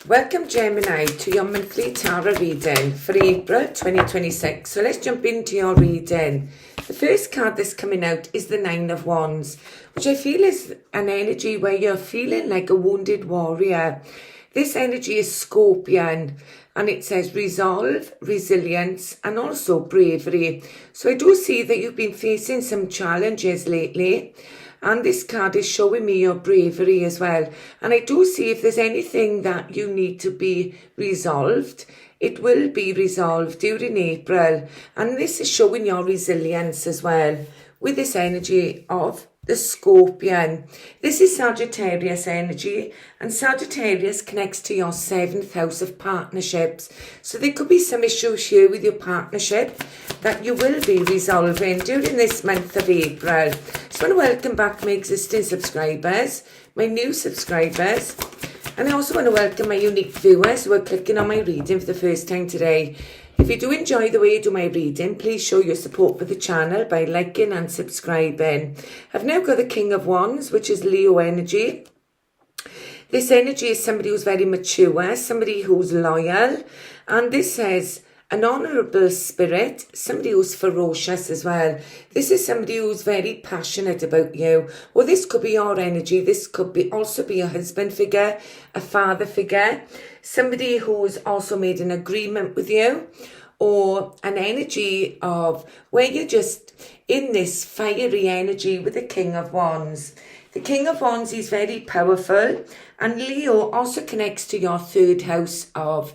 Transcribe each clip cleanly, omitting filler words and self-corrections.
Welcome Gemini to your monthly tarot reading for April 2026. So let's jump into your reading. The first card that's coming out is the Nine of Wands, which I feel is an energy where you're feeling like a wounded warrior. This energy is Scorpion and it says resolve, resilience and also bravery. So I do see that you've been facing some challenges lately. And this card is showing me your bravery as well. And I do see if there's anything that you need to be resolved, it will be resolved during April. And this is showing your resilience as well with this energy of the Scorpion. This is Sagittarius energy, and Sagittarius connects to your 7th house of partnerships. So there could be some issues here with your partnership that you will be resolving during this month of April. So I want to welcome back my existing subscribers, my new subscribers, and I also want to welcome my unique viewers who are clicking on my reading for the first time today. If you do enjoy the way I do my reading, please show your support for the channel by liking and subscribing. I've now got the King of Wands, which is Leo energy. This energy is somebody who's very mature, somebody who's loyal, and this says an honourable spirit, somebody who's ferocious as well. This is somebody who's very passionate about you. Well, this could be your energy. This could be also be a husband figure, a father figure, somebody who's also made an agreement with you, or an energy of where you're just in this fiery energy with the King of Wands. The King of Wands is very powerful, and Leo also connects to your 3rd house of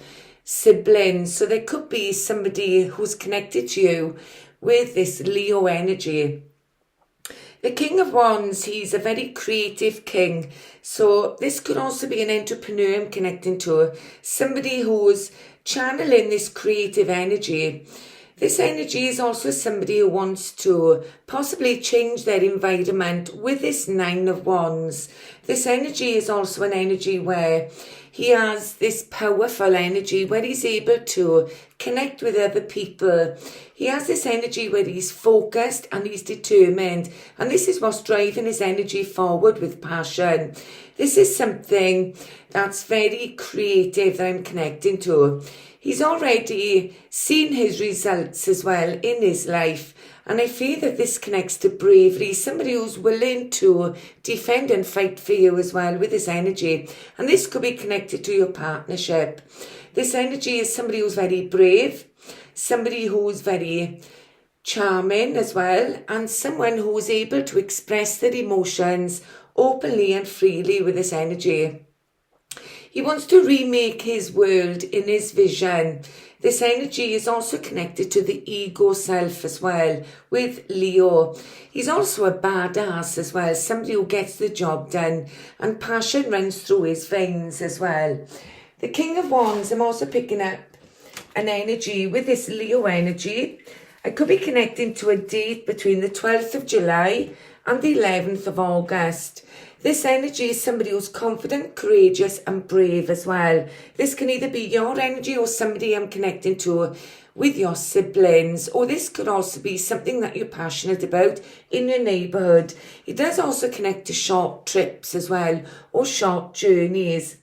siblings. So there could be somebody who's connected to you with this Leo energy. The King of Wands, he's a very creative king. So this could also be an entrepreneur I'm connecting to, somebody who's channeling this creative energy. This energy is also somebody who wants to possibly change their environment with this Nine of Wands. This energy is also an energy where he has this powerful energy where he's able to connect with other people. He has this energy where he's focused and he's determined. And this is what's driving his energy forward with passion. This is something that's very creative that I'm connecting to. He's already seen his results as well in his life. And I feel that this connects to bravery, somebody who's willing to defend and fight for you as well with this energy. And this could be connected to your partnership. This energy is somebody who's very brave, somebody who's very charming as well, and someone who is able to express their emotions openly and freely with this energy. He wants to remake his world in his vision. This energy is also connected to the ego self as well with Leo. He's also a badass as well, somebody who gets the job done, and passion runs through his veins as well. The King of Wands, I'm also picking up an energy with this Leo energy. I could be connecting to a date between the 12th of July and the 11th of August. This energy is somebody who's confident, courageous and brave as well. This can either be your energy or somebody I'm connecting to with your siblings, or this could also be something that you're passionate about in your neighbourhood. It does also connect to short trips as well, or short journeys.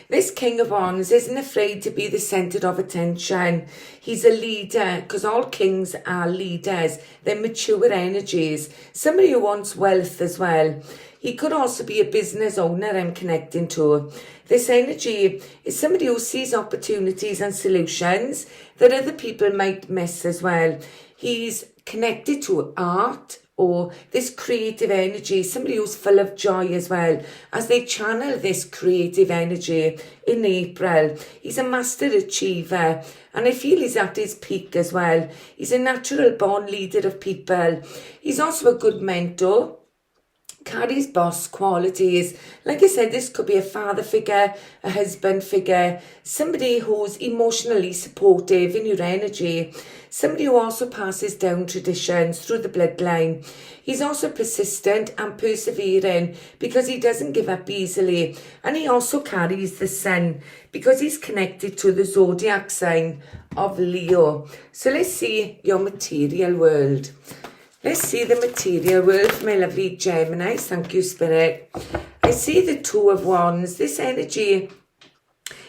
This King of Wands isn't afraid to be the centre of attention. He's a leader, because all kings are leaders. They're mature energies. Somebody who wants wealth as well. He could also be a business owner I'm connecting to. This energy is somebody who sees opportunities and solutions that other people might miss as well. He's connected to art, or this creative energy, somebody who's full of joy as well as they channel this creative energy in April. He's a master achiever, and I feel he's at his peak as well. He's a natural born leader of people. He's also a good mentor, carries boss qualities. Like I said, this could be a father figure, a husband figure, somebody who's emotionally supportive in your energy, somebody who also passes down traditions through the bloodline. He's also persistent and persevering because he doesn't give up easily, and he also carries the sun because he's connected to the zodiac sign of Leo. So let's see your material world. Let's see the material world for my lovely Gemini. Thank you, Spirit. I see the Two of Wands. This energy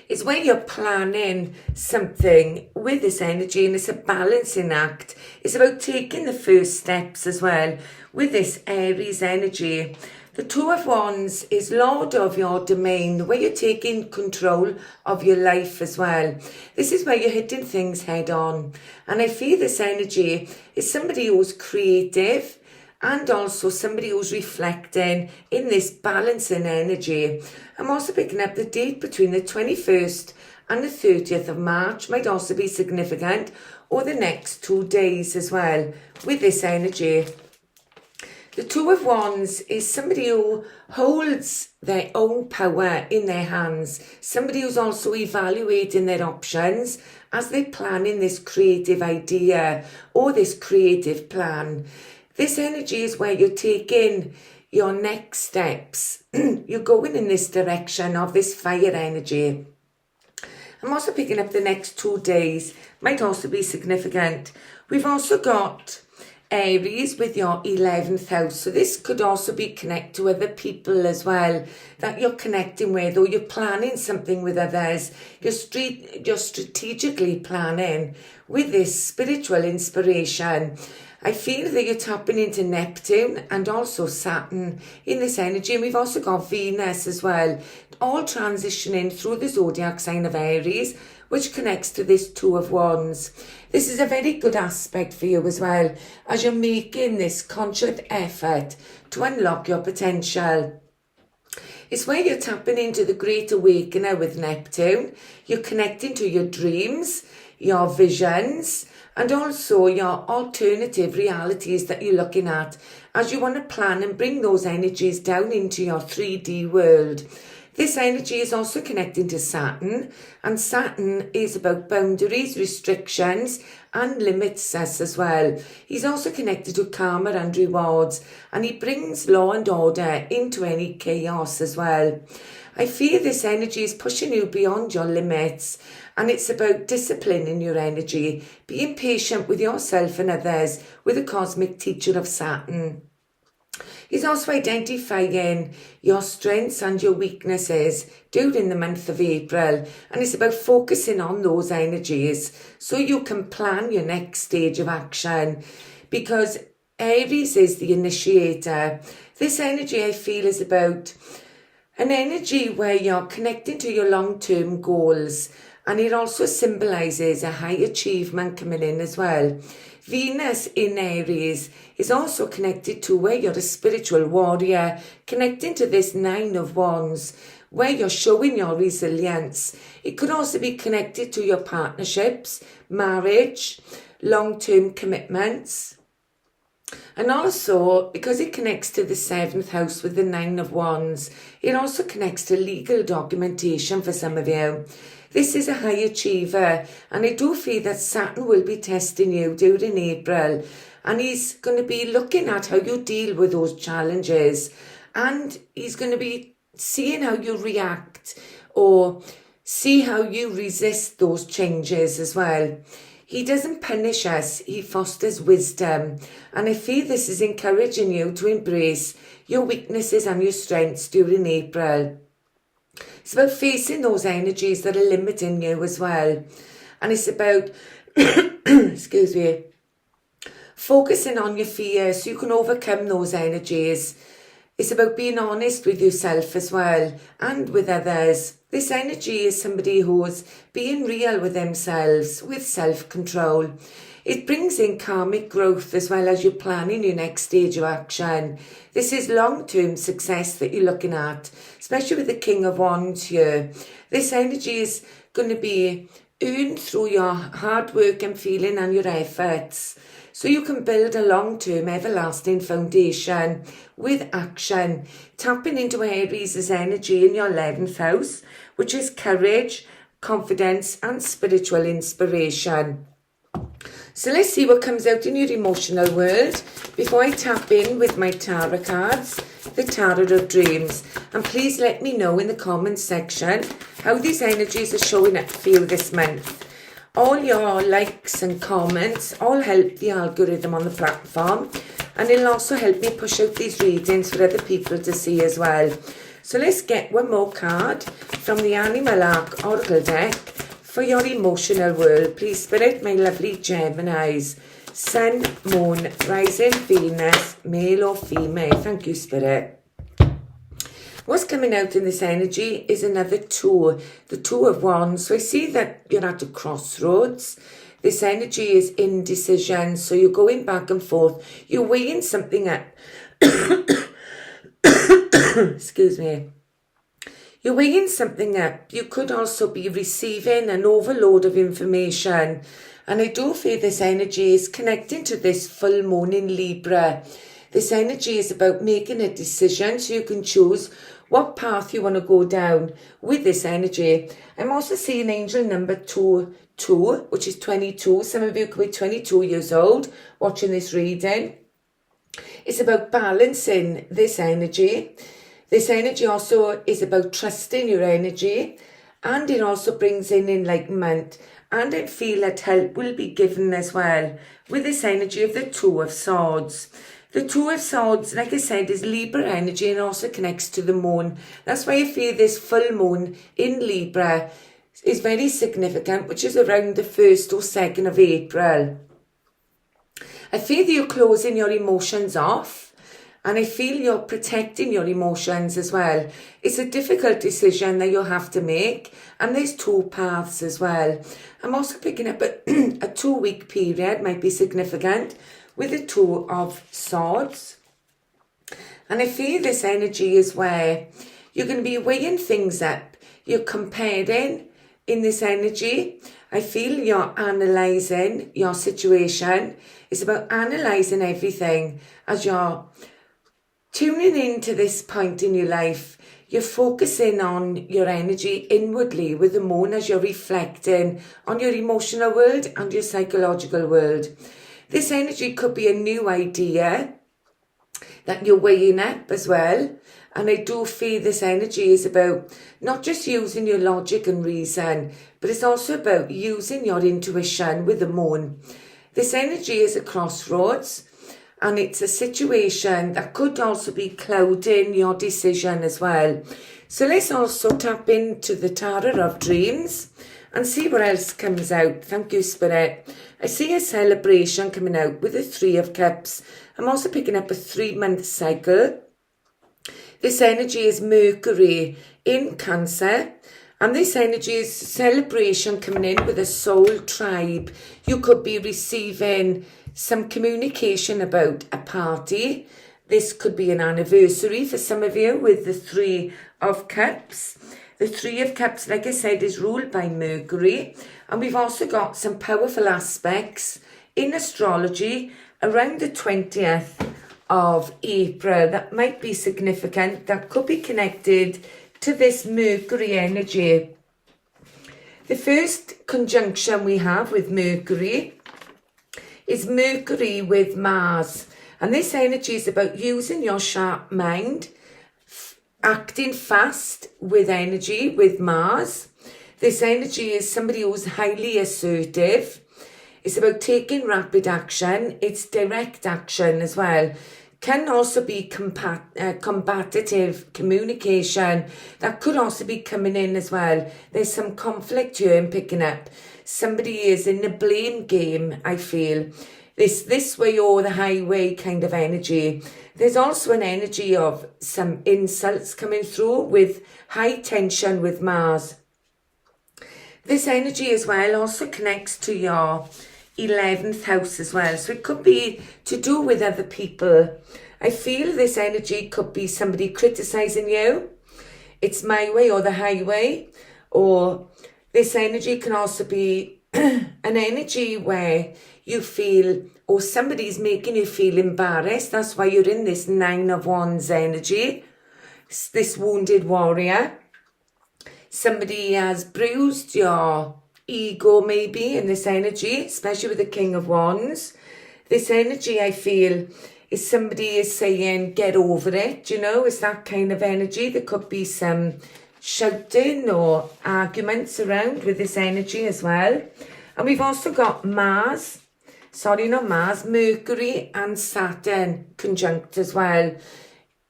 It's where you're planning something with this energy, and it's a balancing act. It's about taking the first steps as well with this Aries energy. The Two of Wands is Lord of your domain, where you're taking control of your life as well. This is where you're hitting things head on. And I feel this energy is somebody who's creative and also somebody who's reflecting in this balancing energy. I'm also picking up the date between the 21st and the 30th of March might also be significant, or the next 2 days as well with this energy. The Two of Wands is somebody who holds their own power in their hands, somebody who's also evaluating their options as they're planning this creative idea or this creative plan. This energy is where you're taking your next steps. You're going in this direction of this fire energy. I'm also picking up the next 2 days, might also be significant. We've also got Aries with your 11th house. So this could also be connected to other people as well that you're connecting with, or you're planning something with others. You're strategically planning with this spiritual inspiration. I feel that you're tapping into Neptune and also Saturn in this energy. And we've also got Venus as well, all transitioning through the zodiac sign of Aries, which connects to this Two of Wands. This is a very good aspect for you as well, as you're making this conscious effort to unlock your potential. It's where you're tapping into the Great Awakener with Neptune. You're connecting to your dreams, your visions, and also your alternative realities that you're looking at as you want to plan and bring those energies down into your 3D world. This energy is also connecting to Saturn, and Saturn is about boundaries, restrictions, and limits us as well. He's also connected to karma and rewards, and he brings law and order into any chaos as well. I feel this energy is pushing you beyond your limits, and it's about discipline in your energy, being patient with yourself and others with the cosmic teacher of Saturn. He's also identifying your strengths and your weaknesses during the month of April, and it's about focusing on those energies so you can plan your next stage of action, because Aries is the initiator. This energy, I feel, is about an energy where you're connecting to your long-term goals, and it also symbolises a high achievement coming in as well. Venus in Aries is also connected to where you're a spiritual warrior, connecting to this Nine of Wands, where you're showing your resilience. It could also be connected to your partnerships, marriage, long-term commitments. And also, because it connects to the 7th house with the Nine of Wands, it also connects to legal documentation for some of you. This is a high achiever, and I do feel that Saturn will be testing you during April, and he's going to be looking at how you deal with those challenges, and he's going to be seeing how you react or see how you resist those changes as well. He doesn't punish us, he fosters wisdom, and I feel this is encouraging you to embrace your weaknesses and your strengths during April. It's about facing those energies that are limiting you as well. And it's about, excuse me, focusing on your fears so you can overcome those energies. It's about being honest with yourself as well and with others. This energy is somebody who's being real with themselves, with self-control. It brings in karmic growth as well as you're planning your next stage of action. This is long-term success that you're looking at, especially with the King of Wands here. This energy is going to be earned through your hard work and feeling and your efforts. So you can build a long-term everlasting foundation with action, tapping into Aries' energy in your 11th house, which is courage, confidence and spiritual inspiration. So let's see what comes out in your emotional world before I tap in with my tarot cards, the Tarot of Dreams. And please let me know in the comments section how these energies are showing up for you this month. All your likes and comments all help the algorithm on the platform, and it'll also help me push out these readings for other people to see as well. So let's get one more card from the Animal Arc Oracle deck for your emotional world. Please, Spirit, my lovely Geminis. Sun, Moon, Rising, Venus, male or female. Thank you, Spirit. What's coming out in this energy is another two, the Two of Wands. So I see that you're at a crossroads. This energy is indecision. So you're going back and forth. You're weighing something up. Excuse me. You're weighing something up. You could also be receiving an overload of information. And I do feel this energy is connecting to this full moon in Libra. This energy is about making a decision so you can choose what path you want to go down with this energy. I'm also seeing angel number 22, which is 22. Some of you could be 22 years old watching this reading. It's about balancing this energy. This energy also is about trusting your energy, and it also brings in enlightenment. And I feel that help will be given as well with this energy of the Two of Swords. The Two of Swords, like I said, is Libra energy and also connects to the moon. That's why I feel this full moon in Libra is very significant, which is around the 1st or 2nd of April. I feel that you're closing your emotions off, and I feel you're protecting your emotions as well. It's a difficult decision that you'll have to make, and there's two paths as well. I'm also picking up a 2-week period might be significant with the Two of Swords. And I feel this energy is where you're going to be weighing things up. You're comparing in this energy. I feel you're analysing your situation. It's about analysing everything as you're tuning into this point in your life. You're focusing on your energy inwardly with the moon as you're reflecting on your emotional world and your psychological world. This energy could be a new idea that you're weighing up as well. And I do feel this energy is about not just using your logic and reason, but it's also about using your intuition with the moon. This energy is a crossroads, and it's a situation that could also be clouding your decision as well. So let's also tap into the Tarot of Dreams and see what else comes out. Thank you, Spirit. I see a celebration coming out with the Three of Cups. I'm also picking up a 3-month cycle. This energy is Mercury in Cancer. And this energy is celebration coming in with a soul tribe. You could be receiving some communication about a party. This could be an anniversary for some of you with the Three of Cups. The Three of Cups, like I said, is ruled by Mercury. And we've also got some powerful aspects in astrology around the 20th of April that might be significant, that could be connected to this Mercury energy. The first conjunction we have with Mercury is Mercury with Mars. And this energy is about using your sharp mind, acting fast with energy with Mars. This energy is somebody who's highly assertive. It's about taking rapid action. It's direct action as well. Can also be combative communication. That could also be coming in as well. There's some conflict here I'm picking up. Somebody is in the blame game, I feel. This way or the highway kind of energy. There's also an energy of some insults coming through with high tension with Mars. This energy as well also connects to your 11th house as well. So it could be to do with other people. I feel this energy could be somebody criticizing you. It's my way or the highway. Or this energy can also be an energy where you feel, or somebody's making you feel embarrassed. That's why you're in this Nine of Wands energy. This wounded warrior. Somebody has bruised your ego maybe in this energy, especially with the King of Wands. This energy, I feel, is somebody is saying, get over it, you know, it's that kind of energy. There could be some shouting or arguments around with this energy as well. And we've also got Mercury and Saturn conjunct as well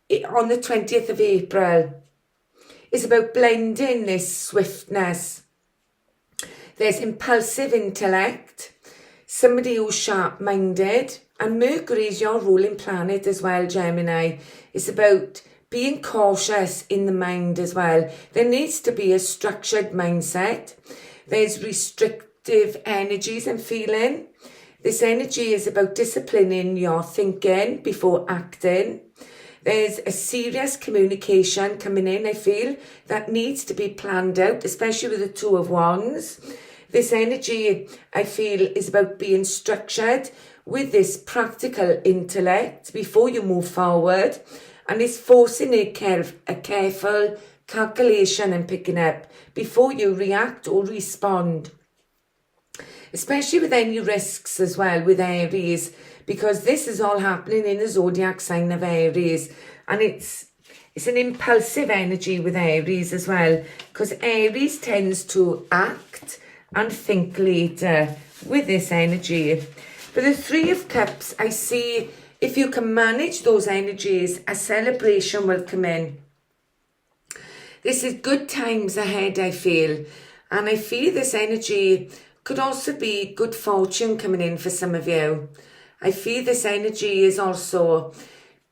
on the 20th of April. is about blending this swiftness. There's impulsive intellect, somebody who's sharp-minded, and Mercury is your ruling planet as well, Gemini. It's about being cautious in the mind as well. There needs to be a structured mindset. There's restrictive energies and feeling. This energy is about disciplining your thinking before acting. There's a serious communication coming in, I feel, that needs to be planned out, especially with the Two of Wands. This energy, I feel, is about being structured with this practical intellect before you move forward. And it's forcing a careful calculation and picking up before you react or respond. Especially with any risks as well with Aries, because this is all happening in the zodiac sign of Aries, and it's an impulsive energy with Aries as well, because Aries tends to act and think later with this energy. But the Three of Cups, I see if you can manage those energies, a celebration will come in. This is good times ahead, I feel, and I feel this energy could also be good fortune coming in for some of you. I feel this energy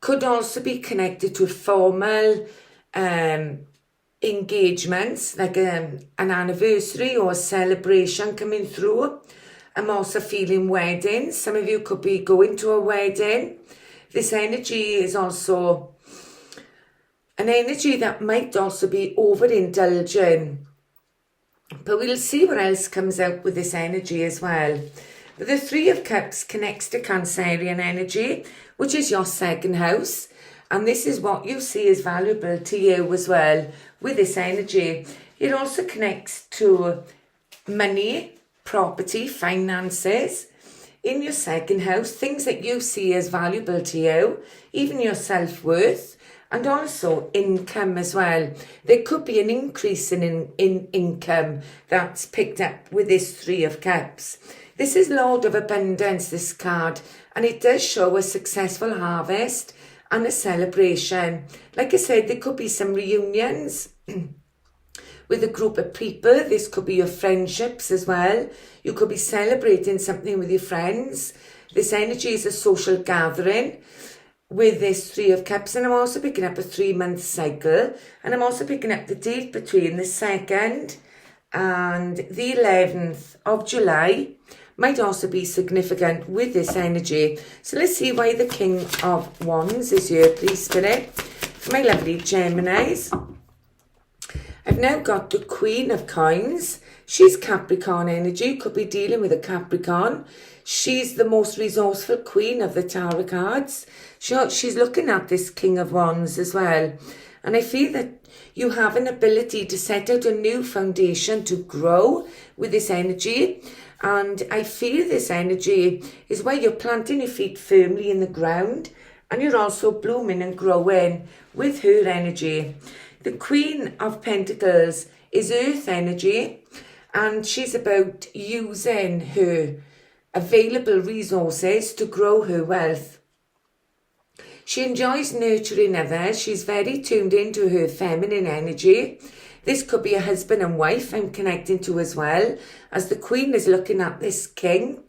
could also be connected to formal engagements, like an anniversary or a celebration coming through. I'm also feeling weddings. Some of you could be going to a wedding. This energy is also an energy that might also be overindulgent. But we'll see what else comes out with this energy as well. But the Three of Cups connects to Cancerian energy, which is your second house. And this is what you see as valuable to you as well with this energy. It also connects to money, property, finances in your second house, things that you see as valuable to you, even your self-worth. And also income as well. There could be an increase in income that's picked up with this Three of Cups. This is Lord of Abundance, this card, and it does show a successful harvest and a celebration. Like I said, there could be some reunions with a group of people. This could be your friendships as well. You could be celebrating something with your friends. This energy is a social gathering with this Three of Cups, and I'm also picking up a 3-month cycle, and I'm also picking up the date between the 2nd and the 11th of July might also be significant with this energy. So let's see why the King of Wands is here, please, Spirit, for my lovely Geminis. I've now got the Queen of Coins. She's Capricorn energy, could be dealing with a Capricorn. She's the most resourceful queen of the tarot cards. She's looking at this King of Wands as well. And I feel that you have an ability to set out a new foundation to grow with this energy. And I feel this energy is where you're planting your feet firmly in the ground. And you're also blooming and growing with her energy. The Queen of Pentacles is earth energy. And she's about using her available resources to grow her wealth. She enjoys nurturing others. She's very tuned into her feminine energy. This could be a husband and wife I'm connecting to as well, as the Queen is looking at this King.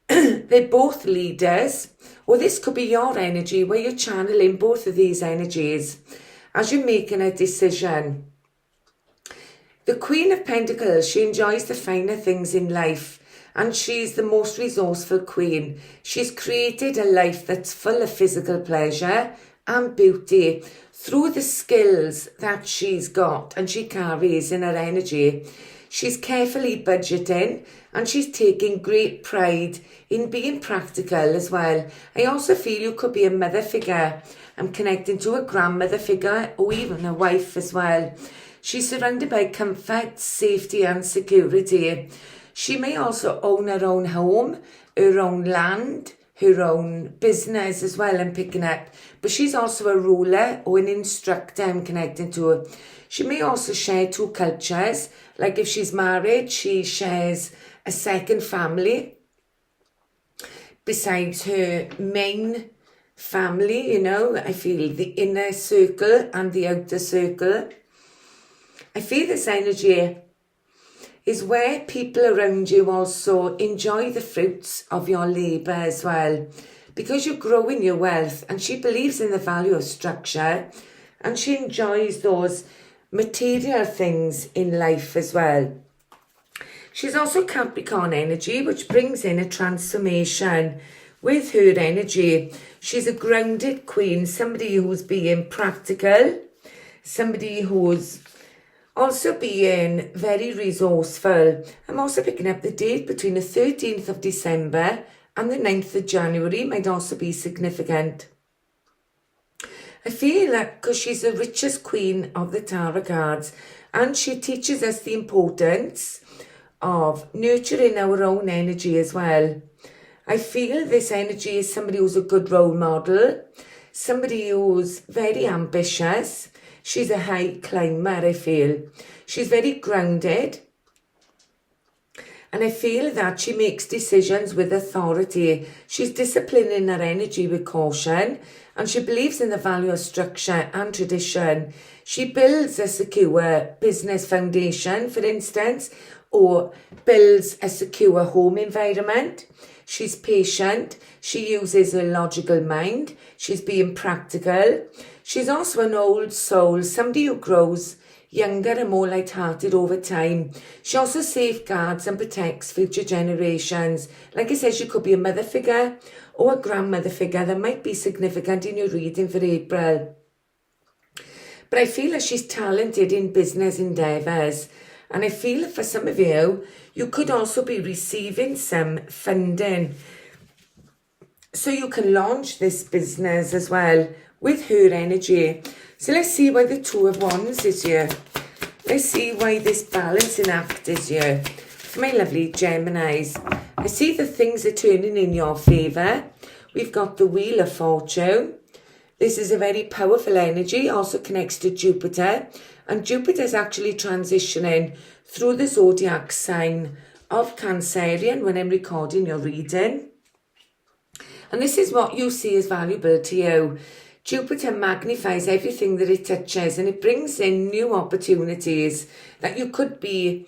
They're both leaders, or this could be your energy where you're channeling both of these energies as you're making a decision. The Queen of Pentacles, she enjoys the finer things in life. And she's the most resourceful queen. She's created a life that's full of physical pleasure and beauty through the skills that she's got and she carries in her energy. She's carefully budgeting and she's taking great pride in being practical as well. I also feel you could be a mother figure. I'm connecting to a grandmother figure or even a wife as well. She's surrounded by comfort, safety and security. She may also own her own home, her own land, her own business as well, I'm picking up. But she's also a ruler or an instructor I'm connecting to her. She may also share two cultures. Like if she's married, she shares a second family besides her main family, you know. I feel the inner circle and the outer circle. I feel this energy is where people around you also enjoy the fruits of your labour as well, because you're growing your wealth, and she believes in the value of structure, and she enjoys those material things in life as well. She's also Capricorn energy, which brings in a transformation with her energy. She's a grounded queen, somebody who's being practical, somebody who's also being very resourceful. I'm also picking up the date between the 13th of December and the 9th of January might also be significant. I feel that because she's the richest queen of the tarot cards, and she teaches us the importance of nurturing our own energy as well. I feel this energy is somebody who's a good role model, somebody who's very ambitious. She's a high climber, I feel. She's very grounded. And I feel that she makes decisions with authority. She's disciplining her energy with caution, and she believes in the value of structure and tradition. She builds a secure business foundation, for instance, or builds a secure home environment. She's patient. She uses a logical mind. She's being practical. She's also an old soul, somebody who grows younger and more light-hearted over time. She also safeguards and protects future generations. Like I said, she could be a mother figure or a grandmother figure that might be significant in your reading for April. But I feel that she's talented in business endeavours. And I feel for some of you, you could also be receiving some funding, so you can launch this business as well with her energy. So let's see why the Two of Wands is here. Let's see why this balancing act is here. For my lovely Geminis, I see that things are turning in your favour. We've got the Wheel of Fortune. This is a very powerful energy, also connects to Jupiter. And Jupiter is actually transitioning through the zodiac sign of Cancerian when I'm recording your reading. And this is what you see as valuable to you. Jupiter magnifies everything that it touches, and it brings in new opportunities that you could be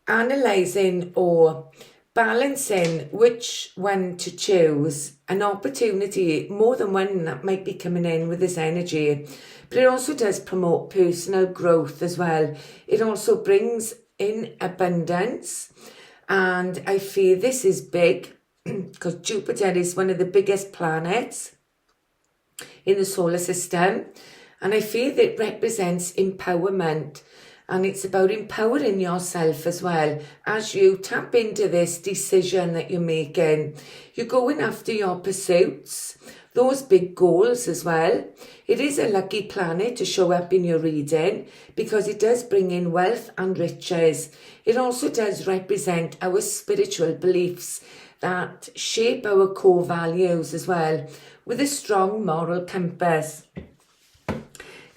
analysing or balancing which one to choose. An opportunity, more than one that might be coming in with this energy. But it also does promote personal growth as well. It also brings in abundance. And I feel this is big because Jupiter is one of the biggest planets in the solar system. And I feel that it represents empowerment. And it's about empowering yourself as well. As you tap into this decision that you're making, you're going after your pursuits, those big goals as well. It is a lucky planet to show up in your reading because it does bring in wealth and riches. It also does represent our spiritual beliefs that shape our core values as well, with a strong moral compass.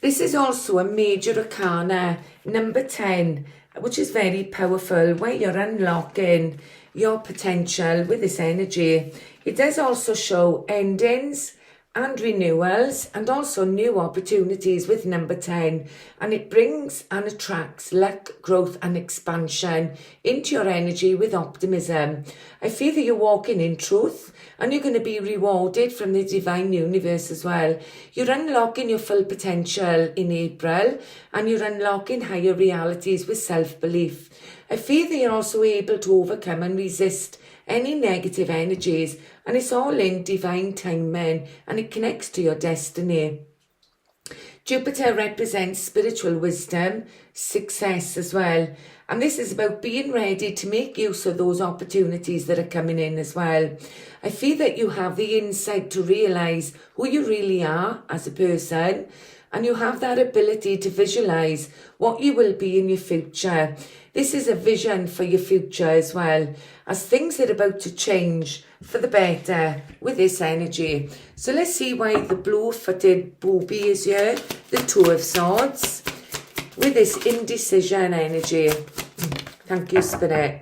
This is also a major arcana, number 10, which is very powerful, where you're unlocking your potential with this energy. It does also show endings and renewals and also new opportunities with number 10. And it brings and attracts luck, growth and expansion into your energy with optimism. I feel that you're walking in truth and you're going to be rewarded from the divine universe as well. You're unlocking your full potential in April and you're unlocking higher realities with self-belief. I feel that you're also able to overcome and resist any negative energies, and it's all in divine timing and it connects to your destiny. Jupiter represents spiritual wisdom, success as well. And this is about being ready to make use of those opportunities that are coming in as well. I feel that you have the insight to realise who you really are as a person, and you have that ability to visualise what you will be in your future. This is a vision for your future as well, as things are about to change for the better with this energy. So let's see why the blue-footed booby is here, the Two of Swords, with this indecision energy. Thank you, Spirit.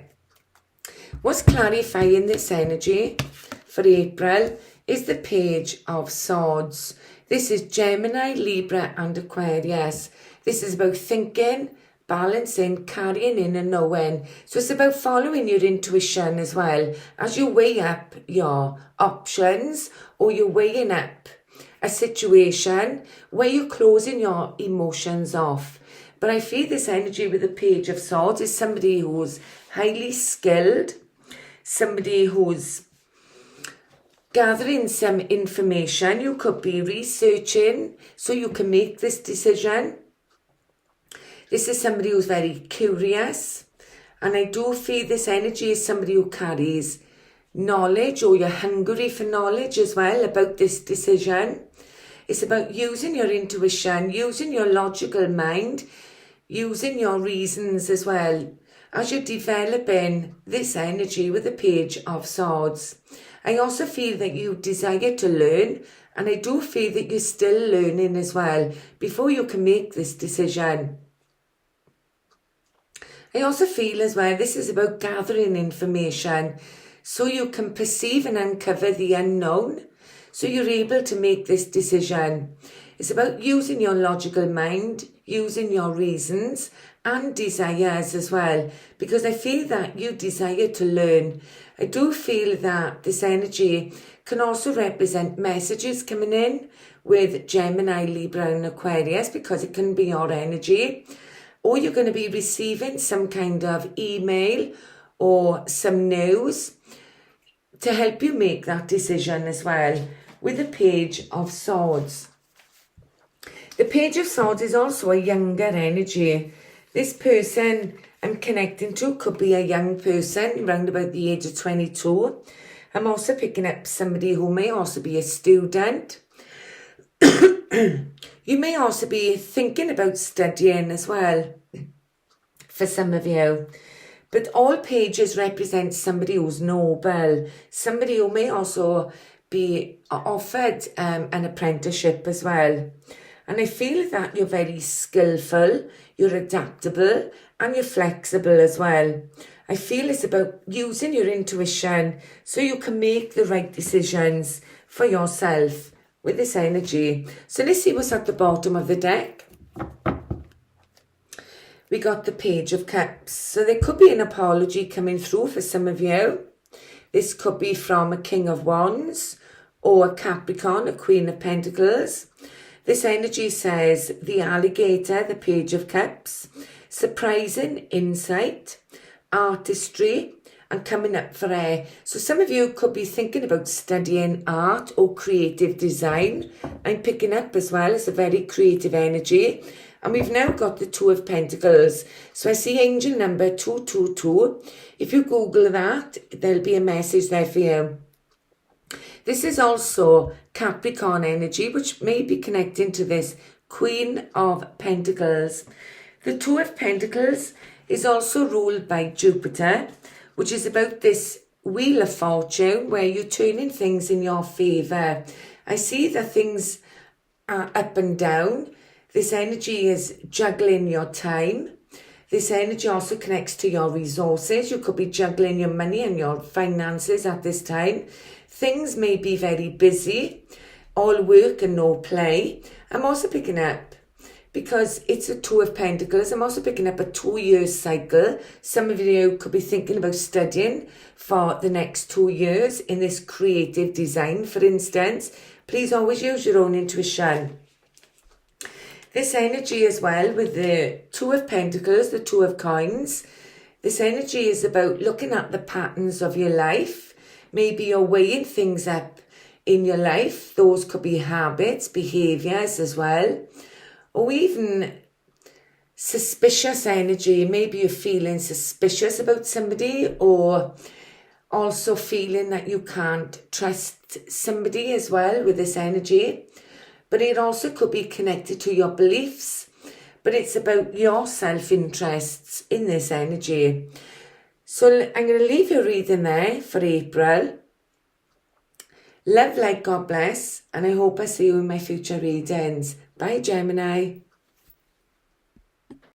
What's clarifying this energy for April is the Page of Swords. This is Gemini, Libra and Aquarius. This is about thinking, balancing, carrying in and knowing. So it's about following your intuition as well as you weigh up your options, or you're weighing up a situation where you're closing your emotions off. But I feel this energy with the Page of Swords is somebody who's highly skilled, somebody who's gathering some information. You could be researching so you can make this decision. This is somebody who's very curious, and I do feel this energy is somebody who carries knowledge, or you're hungry for knowledge as well about this decision. It's about using your intuition, using your logical mind, using your reasons as well as you're developing this energy with the Page of Swords. I also feel that you desire to learn, and I do feel that you're still learning as well before you can make this decision. I also feel as well this is about gathering information so you can perceive and uncover the unknown, so you're able to make this decision. It's about using your logical mind, using your reasons and desires as well, because I feel that you desire to learn. I do feel that this energy can also represent messages coming in with Gemini, Libra and Aquarius, because it can be your energy. Or you're going to be receiving some kind of email or some news to help you make that decision as well with the Page of Swords. The Page of Swords is also a younger energy. This person I'm connecting to could be a young person around about the age of 22. I'm also picking up somebody who may also be a student. You may also be thinking about studying as well for some of you. But all pages represent somebody who's noble, somebody who may also be offered an apprenticeship as well. And I feel that you're very skillful, you're adaptable and you're flexible as well. I feel it's about using your intuition so you can make the right decisions for yourself with this energy. So let's see what's at the bottom of the deck. We got the Page of Cups. So there could be an apology coming through for some of you. This could be from a King of Wands or a Capricorn, a Queen of Pentacles. This energy says the alligator, the Page of Cups, surprising insight, artistry, and coming up for air. So some of you could be thinking about studying art or creative design. I'm picking up as well as a very creative energy. And we've now got the Two of Pentacles. So I see angel number 222. If you Google that, there'll be a message there for you. This is also Capricorn energy, which may be connecting to this Queen of Pentacles. The Two of Pentacles is also ruled by Jupiter, which is about this Wheel of Fortune, where you're turning things in your favour. I see that things are up and down. This energy is juggling your time. This energy also connects to your resources. You could be juggling your money and your finances at this time. Things may be very busy, all work and no play. I'm also picking up, because it's a Two of Pentacles, I'm also picking up a 2-year cycle. Some of you could be thinking about studying for the next 2 years in this creative design, for instance. Please always use your own intuition. This energy as well with the Two of Pentacles, the Two of Coins. This energy is about looking at the patterns of your life. Maybe you're weighing things up in your life. Those could be habits, behaviours as well. Or even suspicious energy. Maybe you're feeling suspicious about somebody, or also feeling that you can't trust somebody as well with this energy. But it also could be connected to your beliefs. But it's about your self-interests in this energy. So I'm going to leave your reading there for April. Love, light, God bless. And I hope I see you in my future readings. Bye, Gemini.